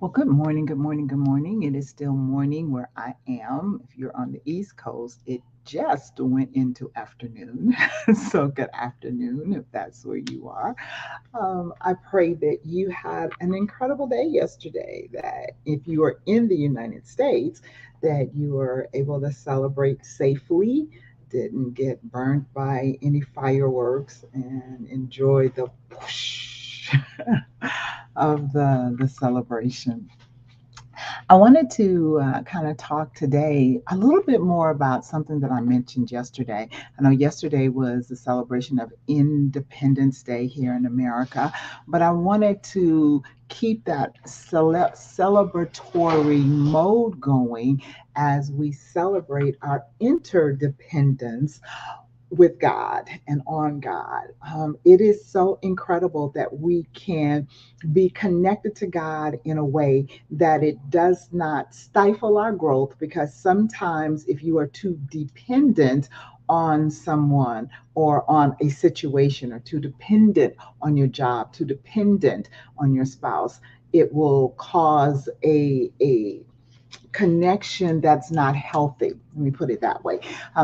Well, good morning, good morning, good morning. It is still morning where I am. If you're on the East Coast, it just went into afternoon. So, good afternoon if that's where you are. I pray that you had an incredible day yesterday, that if you are in the United States, that you were able to celebrate safely, didn't get burnt by any fireworks, and enjoy the whoosh of the celebration. I wanted to kind of talk today a little bit more about something that I mentioned yesterday. I know yesterday was the celebration of Independence Day here in America, but I wanted to keep that celebratory mode going as we celebrate our interdependence with God and on God. It is so incredible that we can be connected to God in a way that it does not stifle our growth, because sometimes if you are too dependent on someone or on a situation, or too dependent on your job, too dependent on your spouse, it will cause a connection that's not healthy. Let me put it that way.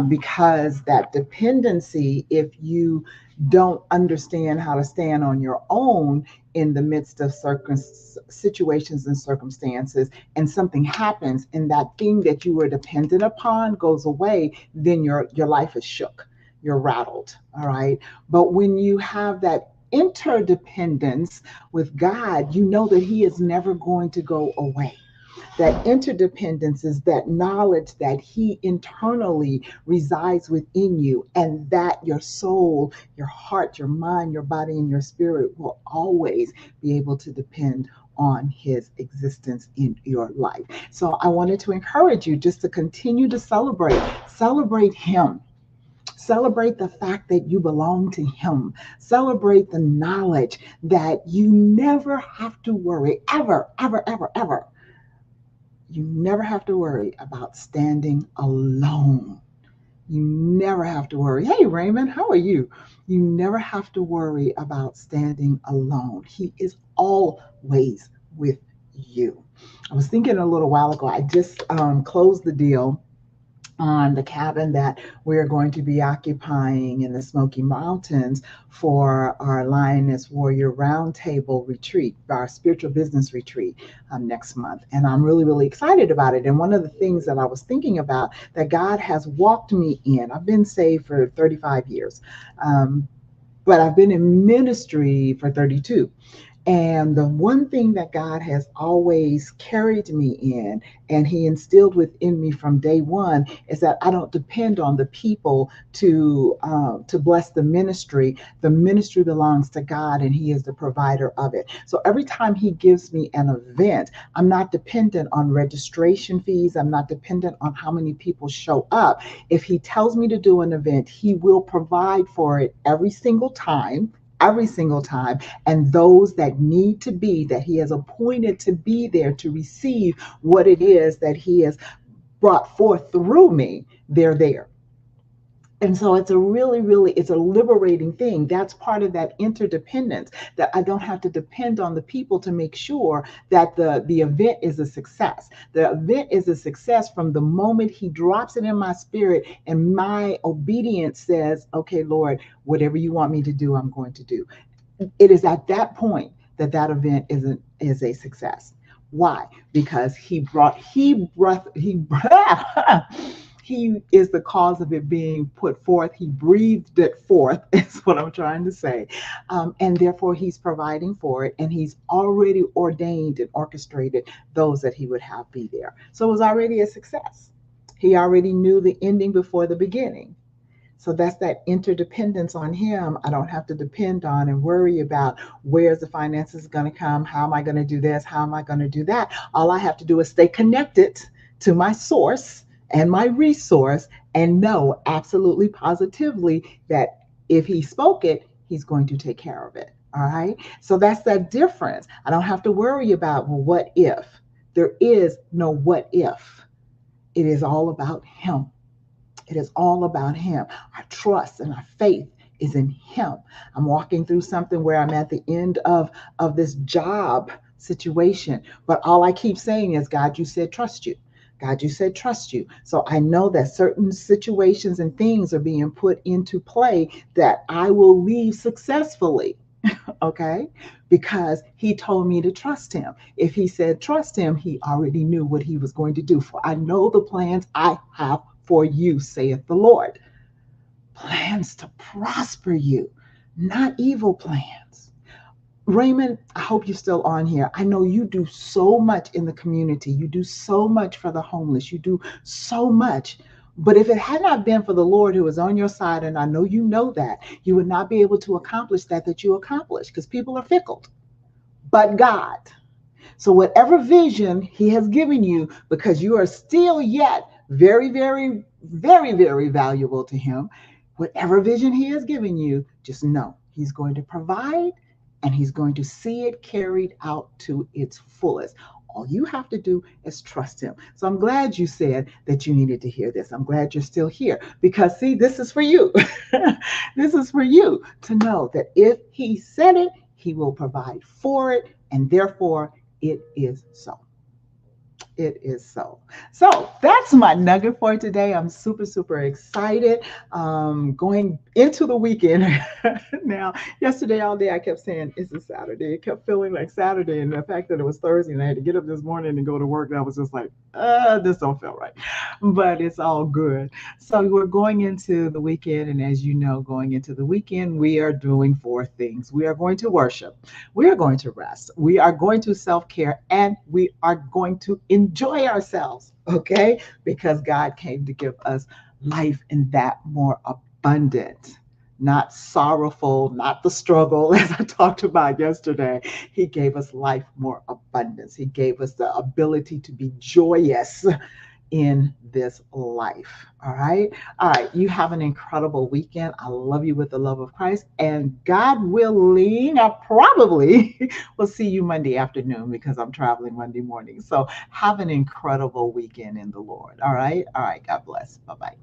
Because that dependency, if you don't understand how to stand on your own in the midst of situations and circumstances, and something happens and that thing that you were dependent upon goes away, then your life is shook. You're rattled. All right. But when you have that interdependence with God, you know that He is never going to go away. That interdependence is that knowledge that He internally resides within you, and that your soul, your heart, your mind, your body, and your spirit will always be able to depend on His existence in your life. So I wanted to encourage you just to continue to celebrate Him. Celebrate the fact that you belong to Him. Celebrate the knowledge that you never have to worry, ever, ever, ever, ever. You never have to worry about standing alone. You never have to worry. Hey, Raymond, how are you? You never have to worry about standing alone. He is always with you. I was thinking a little while ago, I just closed the deal on the cabin that we're going to be occupying in the Smoky Mountains for our Lioness Warrior Roundtable retreat, our spiritual business retreat next month. And I'm really, really excited about it. And one of the things that I was thinking about that God has walked me in, I've been saved for 35 years, but I've been in ministry for 32. And the one thing that God has always carried me in, and He instilled within me from day one, is that I don't depend on the people to bless the ministry. The ministry belongs to God, and He is the provider of it. So every time He gives me an event, I'm not dependent on registration fees. I'm not dependent on how many people show up. If He tells me to do an event, He will provide for it every single time. Every single time. And those that need to be, that He has appointed to be there to receive what it is that He has brought forth through me, they're there. And so it's a really, really, it's a liberating thing. That's part of that interdependence, that I don't have to depend on the people to make sure that the event is a success. The event is a success from the moment He drops it in my spirit, and my obedience says, okay, Lord, whatever you want me to do, I'm going to do. It is at that point that that event is a success. Why? Because he is the cause of it being put forth. He breathed it forth, is what I'm trying to say. And therefore, He's providing for it, and He's already ordained and orchestrated those that He would have be there. So it was already a success. He already knew the ending before the beginning. So that's that interdependence on Him. I don't have to depend on and worry about where's the finances going to come, how am I going to do this, how am I going to do that. All I have to do is stay connected to my source and my resource, and know absolutely positively that if He spoke it, He's going to take care of it. All right. So that's that difference. I don't have to worry about, well, what if? There is no what if. It is all about Him. It is all about Him. Our trust and our faith is in Him. I'm walking through something where I'm at the end of this job situation. But all I keep saying is, God, you said trust you. God, you said trust you. So I know that certain situations and things are being put into play that I will leave successfully. Okay, because he told me to trust him. If he said trust him, he already knew what he was going to do. For I know the plans I have for you, saith the Lord. Plans to prosper you, not evil plans. Raymond, I hope you're still on here. I know you do so much in the community. You do so much for the homeless. You do so much. But if it had not been for the Lord who is on your side, and I know you know that, you would not be able to accomplish that you accomplish, because people are fickle. But God. So, whatever vision He has given you, because you are still yet very, very, very, very valuable to Him, whatever vision He has given you, just know He's going to provide and He's going to see it carried out to its fullest. All you have to do is trust Him. So I'm glad you said that you needed to hear this. I'm glad you're still here because, see, this is for you. This is for you to know that if He said it, He will provide for it, and therefore it is so. It is so. So that's my nugget for today. I'm super, super excited. Going into the weekend now. Yesterday, all day, I kept saying, it's a Saturday. It kept feeling like Saturday. And the fact that it was Thursday and I had to get up this morning and go to work, I was just like, this don't feel right. But it's all good. So we're going into the weekend. And as you know, going into the weekend, we are doing four things. We are going to worship. We are going to rest. We are going to self care. And we are going to enjoy ourselves, okay? Because God came to give us life in that more abundant, not sorrowful, not the struggle, as I talked about yesterday. He gave us life more abundance. He gave us the ability to be joyous in this life. All right. All right. You have an incredible weekend. I love you with the love of Christ. And God willing, I probably will see you Monday afternoon because I'm traveling Monday morning. So have an incredible weekend in the Lord. All right. All right. God bless. Bye bye.